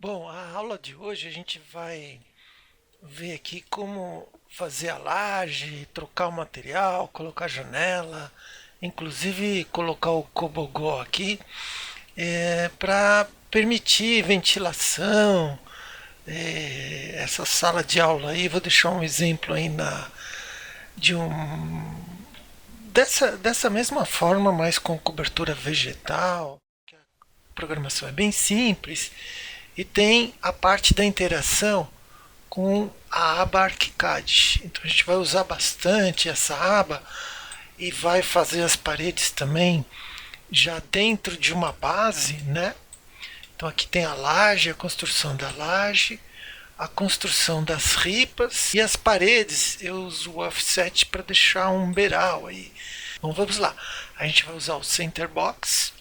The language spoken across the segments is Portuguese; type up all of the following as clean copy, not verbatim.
Bom, a aula de hoje a gente vai ver aqui como fazer a laje, trocar o material, colocar janela, inclusive colocar o cobogó aqui para permitir ventilação. Essa sala de aula aí, vou deixar um exemplo aí de um dessa mesma forma, mas com cobertura vegetal. A programação é bem simples e tem a parte da interação com a aba ArchiCAD. Então a gente vai usar bastante essa aba e vai fazer as paredes também já dentro de uma base, né? Então aqui tem a laje, a construção da laje, a construção das ripas e as paredes eu uso o offset para deixar um beiral aí. Então vamos lá. A gente vai usar o center box.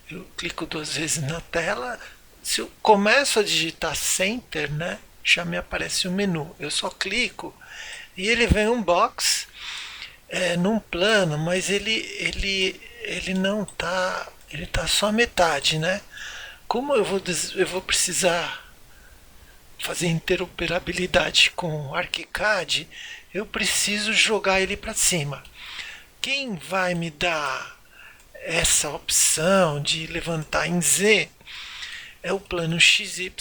Eu clico duas vezes na tela. Se eu começo a digitar center, né, já me aparece o menu. Eu só clico e ele vem um box num plano, mas ele não tá, ele tá só metade, né? Como eu vou precisar fazer interoperabilidade com o ArchiCAD, eu preciso jogar ele para cima. Quem vai me dar essa opção de levantar em Z é o plano XY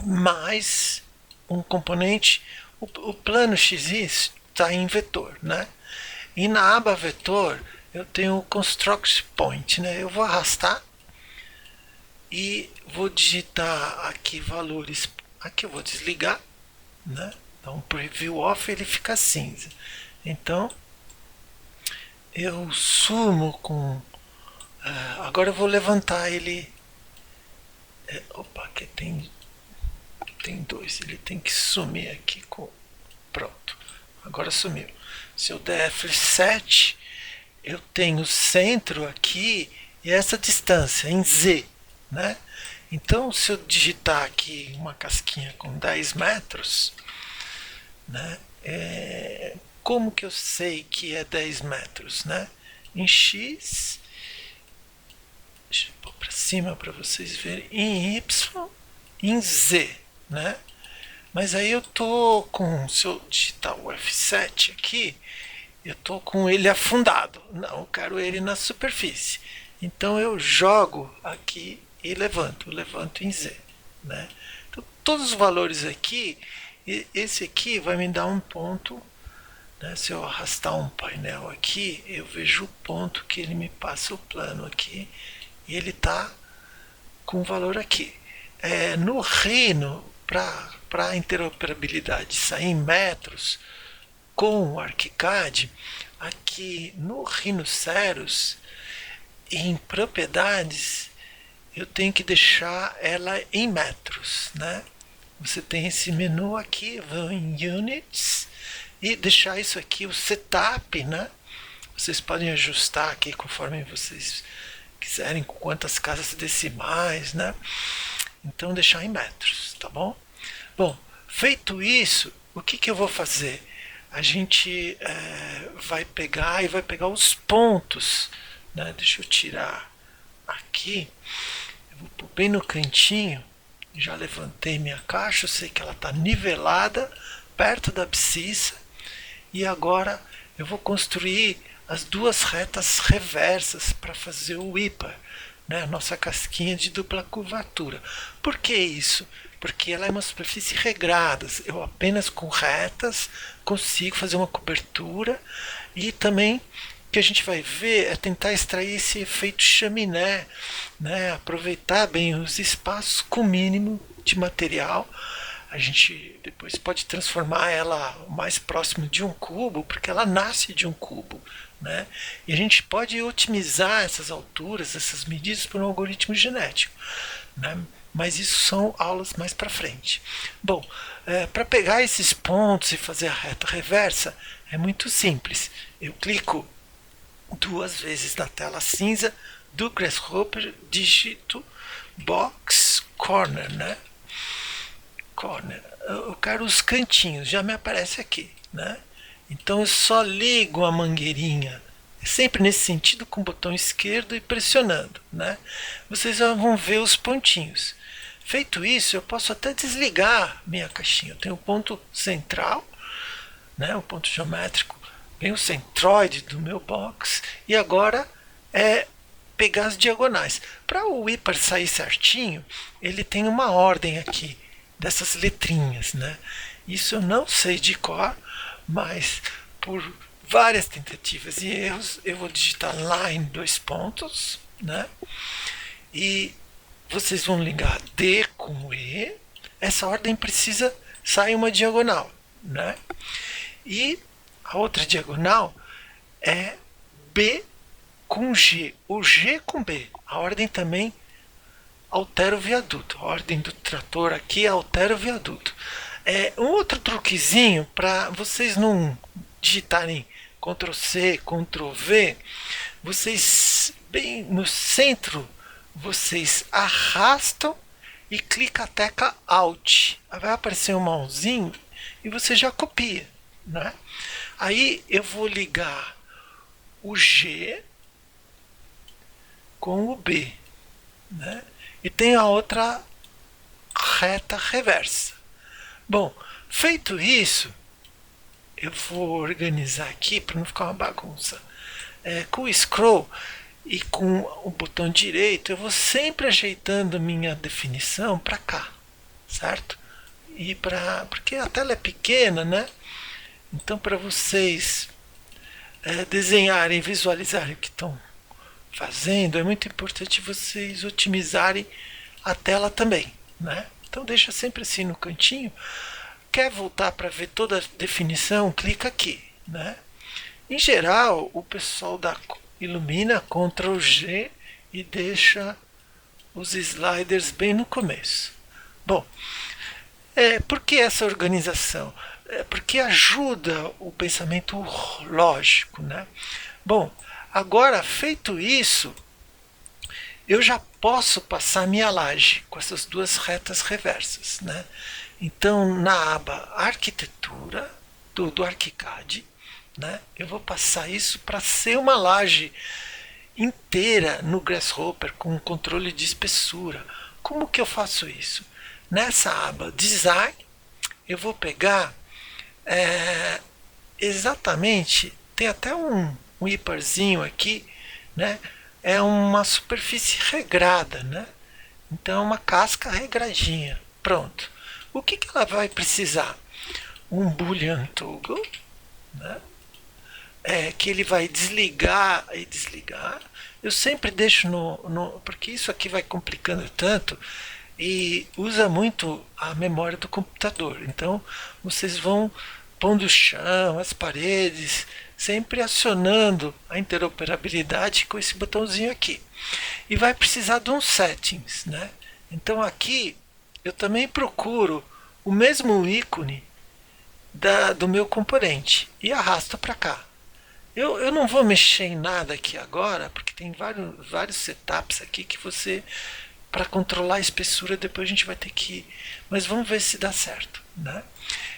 mais um componente. O plano XY está em vetor, né? E na aba vetor eu tenho o construct point, né? Eu vou arrastar e vou digitar aqui valores. Aqui eu vou desligar, né? Então preview off ele fica cinza. Então eu sumo com. Agora eu vou levantar ele. Opa, aqui tem dois. Ele tem que sumir aqui com. Pronto. Agora sumiu. Se eu der F7, eu tenho o centro aqui e essa distância em Z, né? Então, se eu digitar aqui uma casquinha com 10 metros, né? Como que eu sei que é 10 metros, né? Em X, deixa eu pôr para cima para vocês verem, em Y, em Z, né? Mas aí eu tô com, se eu digitar o F7 aqui, eu tô com ele afundado. Não, eu quero ele na superfície. Então eu jogo aqui e levanto em Z, né? Então, todos os valores aqui, esse aqui vai me dar um ponto, né? Se eu arrastar um painel aqui, eu vejo o ponto que ele me passa o plano aqui e ele está com o valor aqui. No Rhino, para a interoperabilidade sair em metros com o ArchiCAD, aqui no Rhinoceros, em propriedades, eu tenho que deixar ela em metros, né? Você tem esse menu aqui, vou em Units e deixar isso aqui o setup, né? Vocês podem ajustar aqui conforme vocês quiserem, com quantas casas decimais, né? Então deixar em metros, tá bom? Bom, feito isso, o que eu vou fazer? A gente vai pegar e vai pegar os pontos, né? Deixa eu tirar aqui, eu vou pôr bem no cantinho. Já levantei minha caixa, eu sei que ela está nivelada, perto da abscissa, e agora eu vou construir as duas retas reversas para fazer o ípar, né? A nossa casquinha de dupla curvatura. Por que isso? Porque ela é uma superfície regrada. Eu apenas com retas consigo fazer uma cobertura e também o que a gente vai ver é tentar extrair esse efeito chaminé, né? Aproveitar bem os espaços com o mínimo de material. A gente depois pode transformar ela mais próximo de um cubo, porque ela nasce de um cubo, né? E a gente pode otimizar essas alturas, essas medidas por um algoritmo genético, né? Mas isso são aulas mais para frente. Bom, para pegar esses pontos e fazer a reta reversa é muito simples. Eu clico duas vezes na tela cinza do Grasshopper, digito Box Corner, né? Corner. Eu quero os cantinhos, já me aparece aqui, né? Então eu só ligo a mangueirinha sempre nesse sentido com o botão esquerdo e pressionando, né? Vocês já vão ver os pontinhos. Feito isso, eu posso até desligar minha caixinha. Eu tenho o ponto central, né? O ponto geométrico, bem o centroide do meu box, e agora é pegar as diagonais. Para o ímpar sair certinho, ele tem uma ordem aqui dessas letrinhas, né? Isso eu não sei de cor, mas por várias tentativas e erros eu vou digitar line dois pontos, né? E vocês vão ligar D com E. Essa ordem precisa sair uma diagonal, né? E a outra diagonal é B com G, o G com B. A ordem também altera o viaduto. A ordem do trator aqui altera o viaduto. Um outro truquezinho para vocês não digitarem Ctrl C, Ctrl V, vocês bem no centro, vocês arrastam e clica a tecla Alt. Vai aparecer um mãozinho e você já copia, né? Aí eu vou ligar o G com o B, né? E tem a outra reta reversa. Bom, feito isso, eu vou organizar aqui para não ficar uma bagunça. Com o scroll e com o botão direito, eu vou sempre ajeitando minha definição para cá, certo? E porque a tela é pequena, né? Então, para vocês desenharem, visualizarem o que estão fazendo, é muito importante vocês otimizarem a tela também, né? Então deixa sempre assim no cantinho. Quer voltar para ver toda a definição? Clica aqui, né? Em geral, o pessoal ilumina Ctrl G e deixa os sliders bem no começo. Bom, por que essa organização? Porque ajuda o pensamento lógico, né? Bom, agora feito isso, eu já posso passar minha laje com essas duas retas reversas, né? Então, na aba Arquitetura do ArchiCAD, né, eu vou passar isso para ser uma laje inteira no Grasshopper com controle de espessura. Como que eu faço isso? Nessa aba Design, eu vou pegar exatamente, tem até um ímparzinho aqui, né? É uma superfície regrada, né? Então é uma casca regradinha. Pronto. O que ela vai precisar? Um Boolean Toggle, né? Que ele vai desligar e desligar. Eu sempre deixo porque isso aqui vai complicando tanto e usa muito a memória do computador. Então vocês vão pondo o chão, as paredes, sempre acionando a interoperabilidade com esse botãozinho aqui. E vai precisar de uns settings, né? Então aqui eu também procuro o mesmo ícone do meu componente e arrasto para cá. Eu não vou mexer em nada aqui agora, porque tem vários setups aqui que você, para controlar a espessura, depois a gente vai ter que... Mas vamos ver se dá certo, né?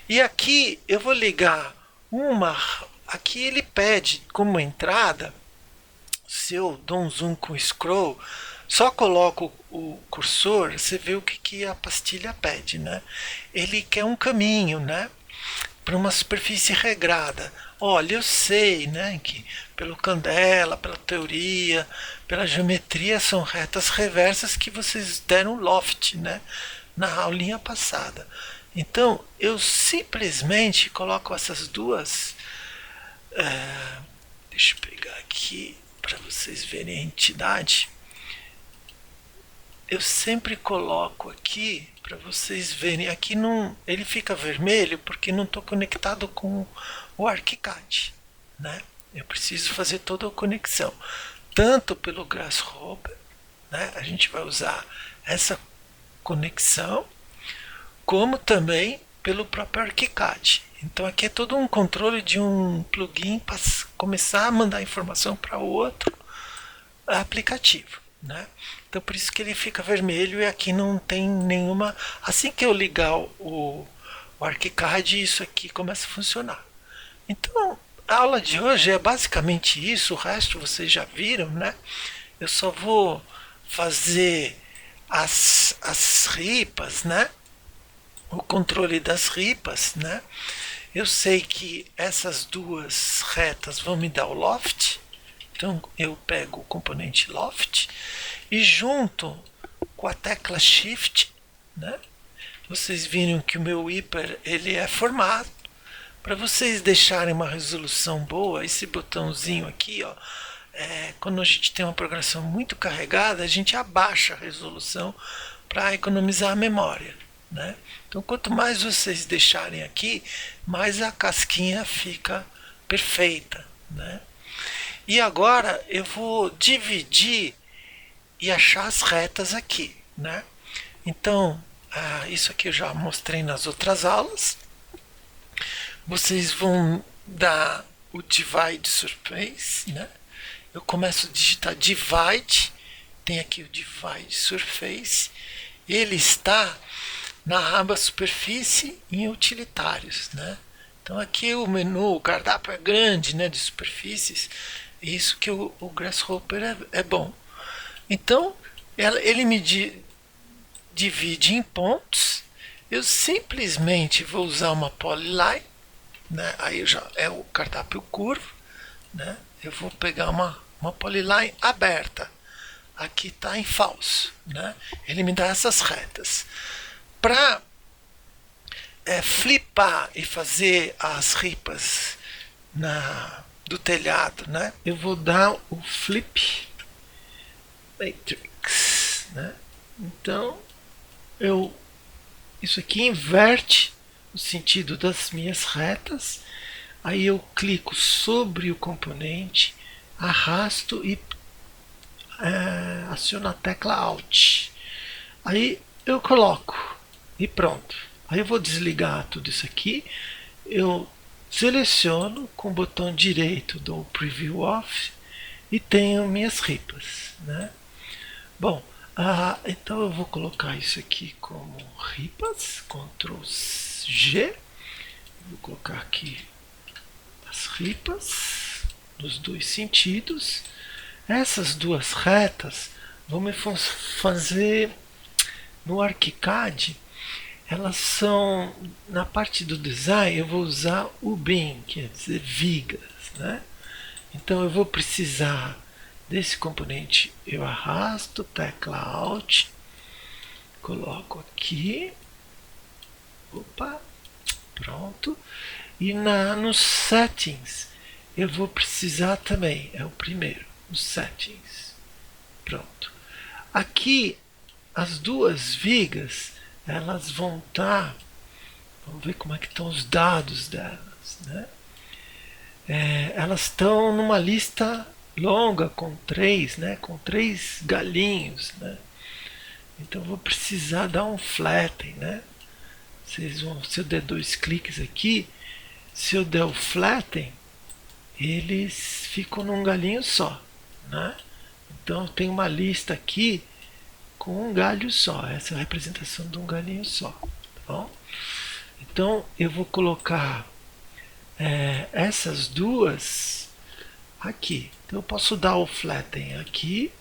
E aqui eu vou ligar aqui ele pede como entrada, se eu dou um zoom com o scroll, só coloco o cursor, você vê o que a pastilha pede, né? Ele quer um caminho, né? Para uma superfície regrada. Olha, eu sei, né, que pelo Candela, pela teoria, pela geometria, são retas reversas que vocês deram loft, né, na aulinha passada. Então, eu simplesmente coloco essas duas... deixa eu pegar aqui para vocês verem a entidade. Eu sempre coloco aqui para vocês verem. Aqui não, ele fica vermelho porque não estou conectado com o ArchiCAD, né? Eu preciso fazer toda a conexão, tanto pelo Grasshopper, né? A gente vai usar essa conexão, como também pelo próprio ArchiCAD. Então aqui é todo um controle de um plugin para começar a mandar informação para outro aplicativo, né? Então por isso que ele fica vermelho e aqui não tem nenhuma... Assim que eu ligar o ArchiCAD, isso aqui começa a funcionar. Então a aula de hoje é basicamente isso, o resto vocês já viram, né? Eu só vou fazer as ripas, né? O controle das ripas, né? Eu sei que essas duas retas vão me dar o loft, então eu pego o componente loft e junto com a tecla shift, né? Vocês viram que o meu hiper ele é formado. Para vocês deixarem uma resolução boa, esse botãozinho aqui, ó, quando a gente tem uma programação muito carregada, a gente abaixa a resolução para economizar a memória, né? Então, quanto mais vocês deixarem aqui, mais a casquinha fica perfeita, né? E agora eu vou dividir e achar as retas aqui, né? Então, isso aqui eu já mostrei nas outras aulas. Vocês vão dar o divide surface, né? Eu começo a digitar divide, tem aqui o divide surface, ele está na aba superfície em utilitários, né? Então aqui o menu, o cardápio é grande, né, de superfícies, isso que o Grasshopper é bom. Então ele me divide em pontos, eu simplesmente vou usar uma polyline, né? Aí já é o cardápio curvo, né? Eu vou pegar uma polyline aberta. Aqui está em falso, né? Ele me dá essas retas. Para flipar e fazer as ripas do telhado, né? Eu vou dar o flip matrix, né? Então isso aqui inverte o sentido das minhas retas. Aí eu clico sobre o componente, arrasto e aciono a tecla Alt. Aí eu coloco e pronto. Aí eu vou desligar tudo isso aqui. Eu seleciono com o botão direito do Preview Off e tenho minhas ripas, né? Bom, então eu vou colocar isso aqui como ripas, Ctrl G. Vou colocar aqui as ripas nos dois sentidos. Essas duas retas vão me fazer no ArchiCAD. Elas são, na parte do design, eu vou usar o bin, quer dizer vigas, né? Então eu vou precisar desse componente, eu arrasto, tecla Alt, coloco aqui, opa, pronto. E nos settings eu vou precisar também, é o primeiro, os settings, pronto. Aqui as duas vigas, elas vão estar, vamos ver como é que estão os dados delas, né? Elas estão numa lista longa com três, né? Com 3 galinhos, né? Então eu vou precisar dar um flatten, né? Vocês vão, se eu der 2 cliques aqui, se eu der o flatten, eles ficam num galinho só, né? Então tem uma lista aqui com um galho só. Essa é a representação de um galinho só, tá bom? Então eu vou colocar essas duas aqui. Então eu posso dar o flatten aqui,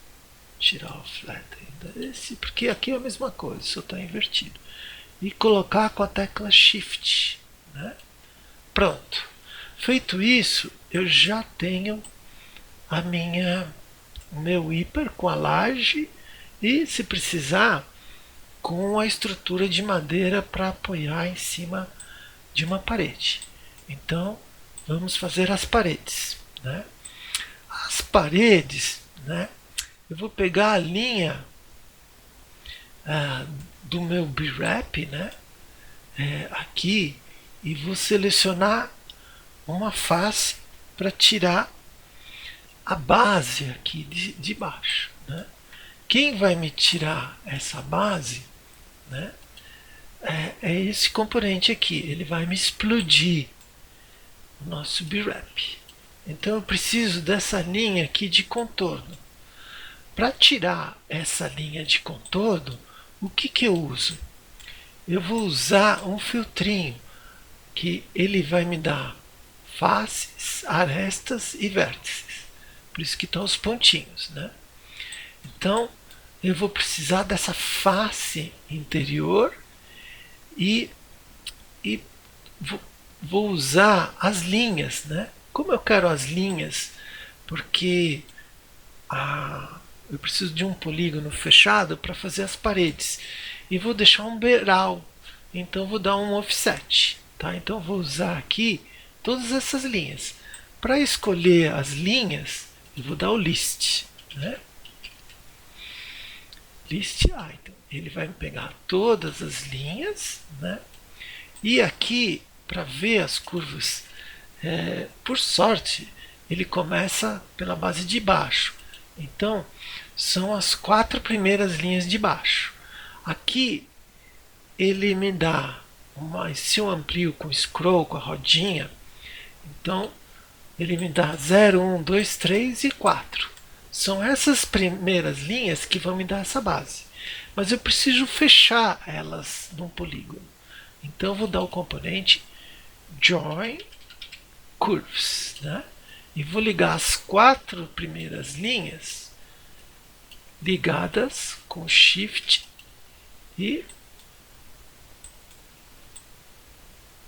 tirar o flatten desse, porque aqui é a mesma coisa, só está invertido, e colocar com a tecla Shift, né? Pronto. Feito isso, eu já tenho o meu hiper com a laje e, se precisar, com a estrutura de madeira para apoiar em cima de uma parede. Então, vamos fazer as paredes, né? As paredes, né? Eu vou pegar a linha do meu B-Wrap, né? Aqui, e vou selecionar uma face para tirar a base aqui de baixo, né? Quem vai me tirar essa base, né, é esse componente aqui. Ele vai me explodir o nosso B-Wrap. Então eu preciso dessa linha aqui de contorno. Para tirar essa linha de contorno, o que eu uso? Eu vou usar um filtrinho que ele vai me dar faces, arestas e vértices. Por isso que estão os pontinhos, né? Então, eu vou precisar dessa face interior e vou usar as linhas, né? Como eu quero as linhas, porque eu preciso de um polígono fechado para fazer as paredes e vou deixar um beiral, então vou dar um offset, tá? Então vou usar aqui todas essas linhas. Para escolher as linhas, eu vou dar o list, né? List item. Ele vai pegar todas as linhas, né? E aqui, para ver as curvas, por sorte, ele começa pela base de baixo. Então, são as 4 primeiras linhas de baixo. Aqui, ele me dá se eu amplio com o scroll, com a rodinha, então ele me dá 0, 1, 2, 3 e 4. São essas primeiras linhas que vão me dar essa base. Mas eu preciso fechar elas num polígono. Então eu vou dar o componente Join Curves, né? E vou ligar as 4 primeiras linhas ligadas com Shift e,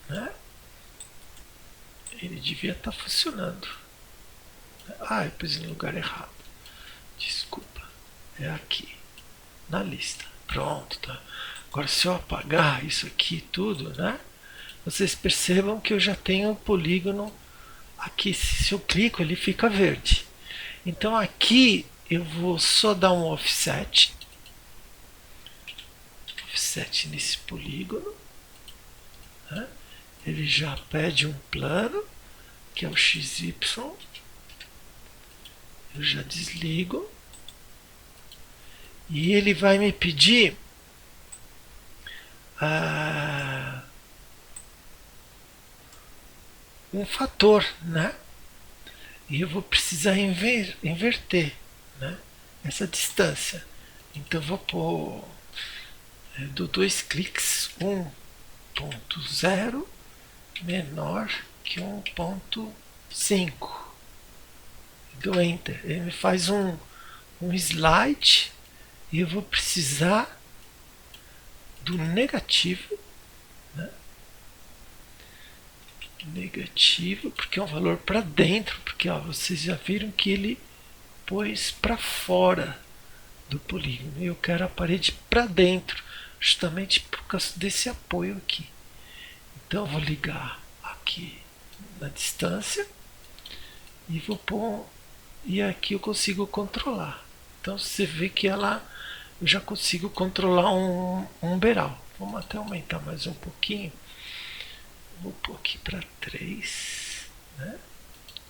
né? Ele devia estar funcionando. Eu pus no lugar errado. Desculpa. É aqui, na lista. Pronto, tá? Agora se eu apagar isso aqui tudo, né? Vocês percebam que eu já tenho o polígono aqui. Se eu clico, ele fica verde. Então aqui eu vou só dar um offset. Offset nesse polígono, né? Ele já pede um plano, que é o XY. Eu já desligo. E ele vai me pedir um fator, né? E eu vou precisar inverter, né? Essa distância. Então eu vou pôr do 2 cliques 1.0 menor que 1.5. Do Enter. Ele me faz um slide e eu vou precisar do negativo, né? Negativo, porque é um valor para dentro, porque vocês já viram que ele pôs para fora do polígono. Eu quero a parede para dentro, justamente por causa desse apoio aqui. Então eu vou ligar aqui na distância e vou pôr, e aqui eu consigo controlar. Então você vê que eu já consigo controlar um beiral. Vamos até aumentar mais um pouquinho. Vou pôr aqui para 3, né?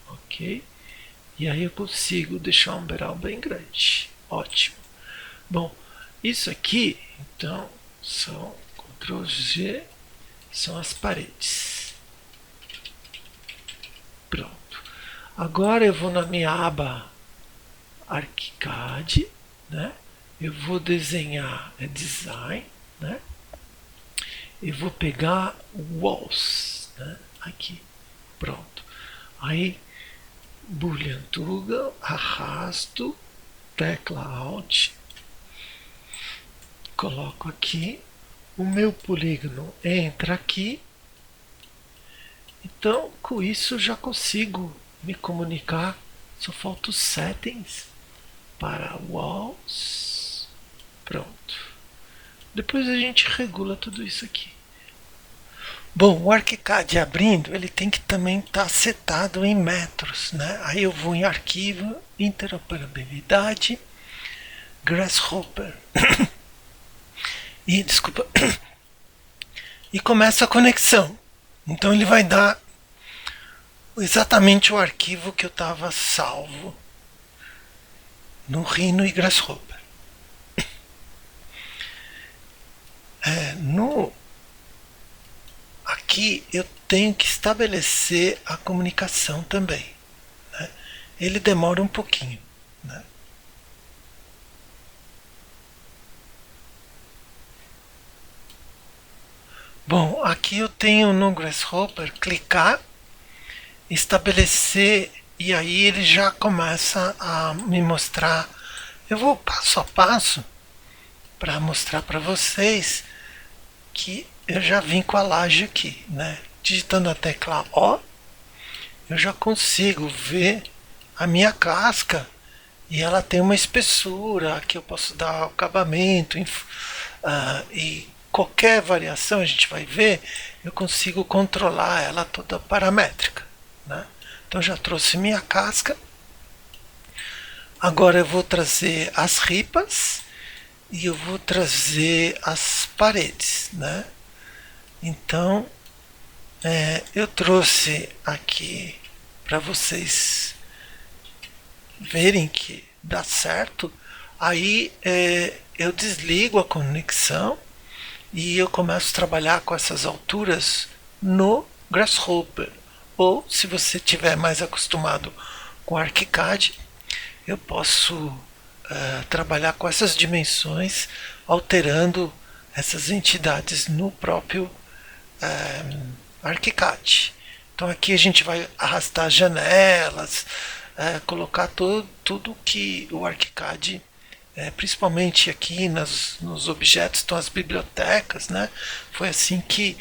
Ok. E aí eu consigo deixar um beiral bem grande. Ótimo. Bom, isso aqui, então, são Ctrl G, são as paredes. Pronto. Agora eu vou na minha aba ArchiCAD, né? Eu vou desenhar Design, né? Eu vou pegar Walls, né? Aqui, pronto. Aí, Boolean Toggle, arrasto, tecla Alt, coloco aqui, o meu polígono entra aqui. Então, com isso já consigo me comunicar. Só falta os settings para walls. Pronto. Depois a gente regula tudo isso aqui. Bom, o ArchiCAD abrindo, ele tem que também estar setado em metros, né? Aí eu vou em arquivo, interoperabilidade, Grasshopper. E desculpa. E começa a conexão. Então ele vai dar exatamente o arquivo que eu estava salvo no Rhino e Grasshopper. Aqui eu tenho que estabelecer a comunicação também, né? Ele demora um pouquinho, né? Bom, aqui eu tenho no Grasshopper clicar estabelecer, e aí ele já começa a me mostrar. Eu vou passo a passo para mostrar para vocês que eu já vim com a laje aqui, né? Digitando a tecla O, eu já consigo ver a minha casca e ela tem uma espessura que eu posso dar acabamento e qualquer variação a gente vai ver, eu consigo controlar ela toda paramétrica, né? Então já trouxe minha casca. Agora eu vou trazer as ripas e eu vou trazer as paredes, né? Então eu trouxe aqui para vocês verem que dá certo. Aí eu desligo a conexão e eu começo a trabalhar com essas alturas no Grasshopper. Ou se você estiver mais acostumado com ArchiCAD, eu posso trabalhar com essas dimensões, alterando essas entidades no próprio ArchiCAD. Então aqui a gente vai arrastar janelas, colocar tudo que o ArchiCAD, principalmente aqui nos objetos estão as bibliotecas, né? Foi assim que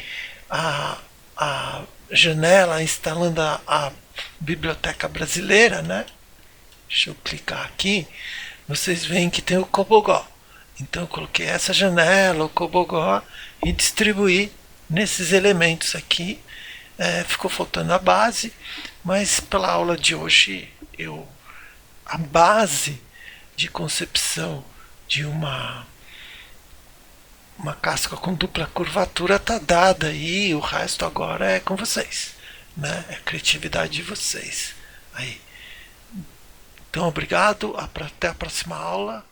a janela instalando a biblioteca brasileira, né? Deixa eu clicar aqui, vocês veem que tem o Cobogó. Então eu coloquei essa janela, o Cobogó, e distribuí nesses elementos aqui. Ficou faltando a base, mas pela aula de hoje a base de concepção de uma casca com dupla curvatura está dada e o resto agora é com vocês, né? É a criatividade de vocês aí. Então, obrigado, até a próxima aula.